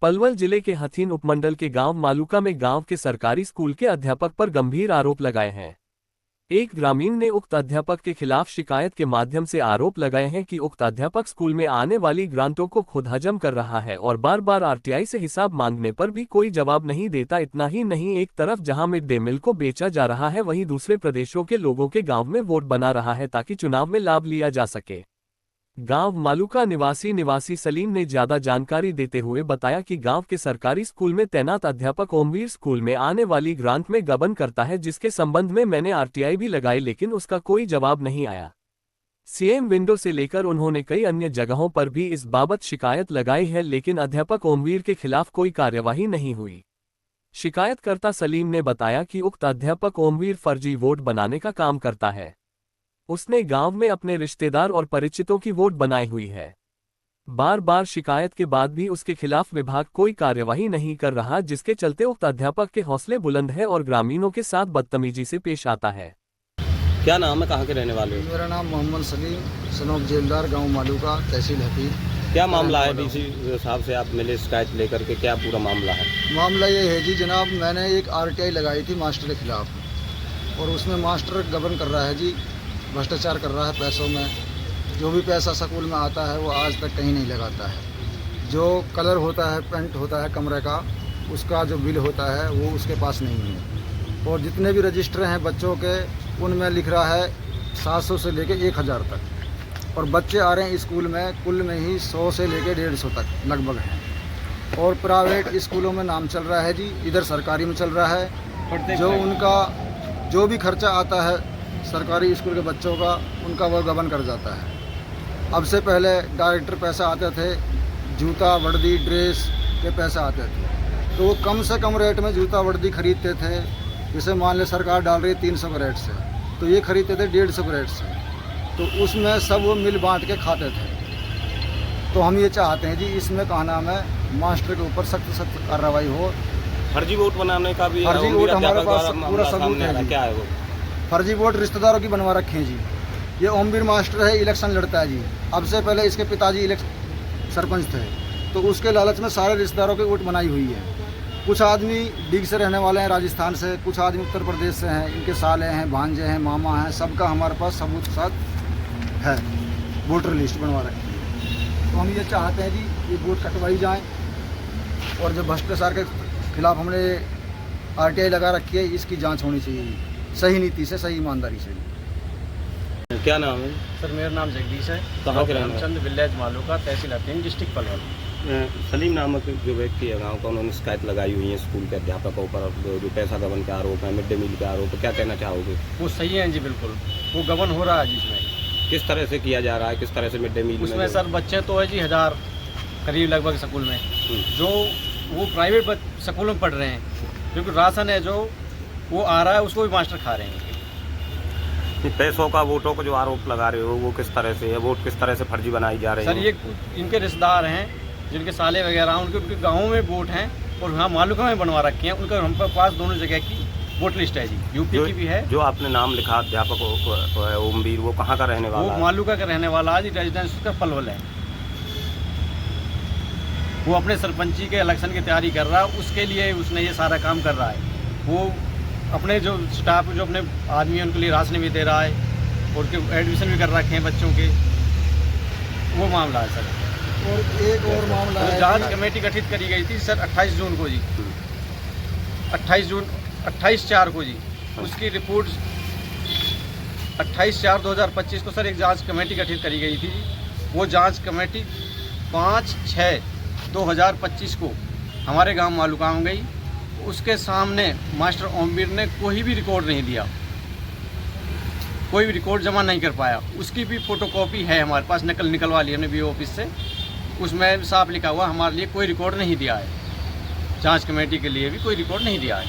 पलवल जिले के हथीन उपमंडल के गांव मालूका में गांव के सरकारी स्कूल के अध्यापक पर गंभीर आरोप लगाए हैं। एक ग्रामीण ने उक्त अध्यापक के खिलाफ शिकायत के माध्यम से आरोप लगाए हैं कि उक्त अध्यापक स्कूल में आने वाली ग्रांटों को खुद हजम कर रहा है और बार बार आरटीआई से हिसाब मांगने पर भी कोई जवाब नहीं देता। इतना ही नहीं, एक तरफ जहां मिड डे मील को बेचा जा रहा है, वहीं दूसरे प्रदेशों के लोगों के गाँव में वोट बना रहा है ताकि चुनाव में लाभ लिया जा सके। गांव मालूका निवासी सलीम ने ज्यादा जानकारी देते हुए बताया कि गांव के सरकारी स्कूल में तैनात अध्यापक ओमवीर स्कूल में आने वाली ग्रांट में गबन करता है, जिसके संबंध में मैंने आरटीआई भी लगाई लेकिन उसका कोई जवाब नहीं आया। सीएम विंडो से लेकर उन्होंने कई अन्य जगहों पर भी इस बाबत शिकायत लगाई है, लेकिन अध्यापक ओमवीर के खिलाफ कोई कार्यवाही नहीं हुई। शिकायतकर्ता सलीम ने बताया कि उक्त अध्यापक ओमवीर फर्जी वोट बनाने का काम करता है। उसने गांव में अपने रिश्तेदार और परिचितों की वोट बनाई हुई है। बार बार शिकायत के बाद भी उसके खिलाफ विभाग कोई कार्यवाही नहीं कर रहा, जिसके चलते उक्त अध्यापक के हौसले बुलंद है और ग्रामीणों के साथ बदतमीजी से पेश आता है। क्या नाम है, कहाँ के रहने वाले हो? मेरा नाम मोहम्मद सलीम, सनोक जेलदार, गांव मालूका, तहसील हथीन। क्या मामला है? डीसी साहब से आप मिले शिकायत लेकर के, क्या पूरा मामला है? मामला ये है जी जनाब, मैंने एक आरटीआई लगाई थी मास्टर के खिलाफ और उसमें मास्टर गबन कर रहा है जी, भ्रष्टाचार कर रहा है पैसों में। जो भी पैसा स्कूल में आता है वो आज तक कहीं नहीं लगाता है। जो कलर होता है, पेंट होता है कमरे का, उसका जो बिल होता है वो उसके पास नहीं है। और जितने भी रजिस्टर हैं बच्चों के, उनमें लिख रहा है 700 से लेके 1000 तक, और बच्चे आ रहे हैं स्कूल में कुल में ही 100 से लेके 150 तक लगभग हैं। और प्राइवेट स्कूलों में नाम चल रहा है जी, इधर सरकारी में चल रहा है। जो उनका जो भी खर्चा आता है सरकारी स्कूल के बच्चों का, उनका वो गबन कर जाता है। अब से पहले डायरेक्टर पैसा आते थे, जूता वर्दी ड्रेस के पैसा आते थे, तो वो कम से कम रेट में जूता वर्दी खरीदते थे। जैसे मान ले सरकार डाल रही है 300 के रेट से, तो ये खरीदते थे 150 के रेट से, तो उसमें सब वो मिल बांट के खाते थे। तो हम ये चाहते हैं जी, इसमें कहा नाम है मास्टर के ऊपर सख्त सख्त कार्रवाई हो। फर्जी वोट बनाने का भी फर्जी वोट हमारे पास पूरा सबूत है। क्या है वो? फर्जी वोट रिश्तेदारों की बनवा रखे हैं जी। ये ओमवीर मास्टर है, इलेक्शन लड़ता है जी। अब से पहले इसके पिताजी सरपंच थे, तो उसके लालच में सारे रिश्तेदारों की वोट बनाई हुई है। कुछ आदमी डीग से रहने वाले हैं, राजस्थान से, कुछ आदमी उत्तर प्रदेश से हैं, इनके साले हैं, भांजे हैं, मामा हैं, सबका हमारे पास सबूत के साथ है, वोटर लिस्ट बनवा रखी है। तो हम ये चाहते हैं जी, ये वोट कटवाई जाए और जो भ्रष्टाचार के खिलाफ हमने आरटीआई लगा रखी है, इसकी जाँच होनी चाहिए सही नीति से, सही ईमानदारी से। क्या नाम है सर? मेरा नाम जगदीश है। कहाँ के रहने वाले? रामचंद्र विलेज मालूका, तहसील हथीन, डिस्ट्रिक्ट पलवल। सलीम नामक जो व्यक्ति है गाँव का, उन्होंने शिकायत लगाई हुई है स्कूल के अध्यापकों पर, जो पैसा गबन के आरोप है, मिड डे मील के आरोप है, क्या कहना चाहोगे? वो सही है जी, बिल्कुल वो गबन हो रहा है जिसमें। किस तरह से किया जा रहा है, किस तरह से मिड डे मील उसमें सर बच्चे तो है जी 1000 करीब लगभग स्कूल में, जो वो प्राइवेट स्कूल में पढ़ रहे हैं, क्योंकि राशन है जो वो आ रहा है उसको भी मास्टर खा रहे हैं। पैसों का, वोटों को जो आरोप लगा रहे हो, वो किस तरह से है? वोट किस तरह से फर्जी बनाई जा रही है? सर ये इनके रिश्तेदार हैं, जिनके साले वगैरह हैं, उनके गाँव में वोट हैं और यहाँ मालूका में बनवा रखे हैं। उनका हम पास दोनों जगह की वोट लिस्ट है जी, यूपी की भी है। जो आपने नाम लिखा अध्यापक ओमवीर, वो कहाँ का रहने वाला है? वो मालूका का रहने वाला है जी, रेजिडेंस उसका पलवल है। वो अपने सरपंची के इलेक्शन की तैयारी कर रहा है, उसके लिए उसने ये सारा काम कर रहा है। वो अपने जो स्टाफ, जो अपने आदमी हैं, उनके लिए राशन भी दे रहा है और उनके एडमिशन भी कर रखे हैं बच्चों के। वो मामला है सर। और एक और मामला है, जांच कमेटी गठित करी गई थी सर 28 जून को जी, 28/4 को जी। उसकी रिपोर्ट 28/4/2025 को सर एक जांच कमेटी गठित करी गई थी। वो जांच कमेटी 5/6/2025 को हमारे गांव मालूका में गई। उसके सामने मास्टर ओमवीर ने कोई भी रिकॉर्ड नहीं दिया, कोई भी रिकॉर्ड जमा नहीं कर पाया। उसकी भी फोटोकॉपी है हमारे पास, नकल निकलवा ली हमने बीओ ऑफिस से। उसमें साफ लिखा हुआ हमारे लिए कोई रिकॉर्ड नहीं दिया है, जांच कमेटी के लिए भी कोई रिकॉर्ड नहीं दिया है।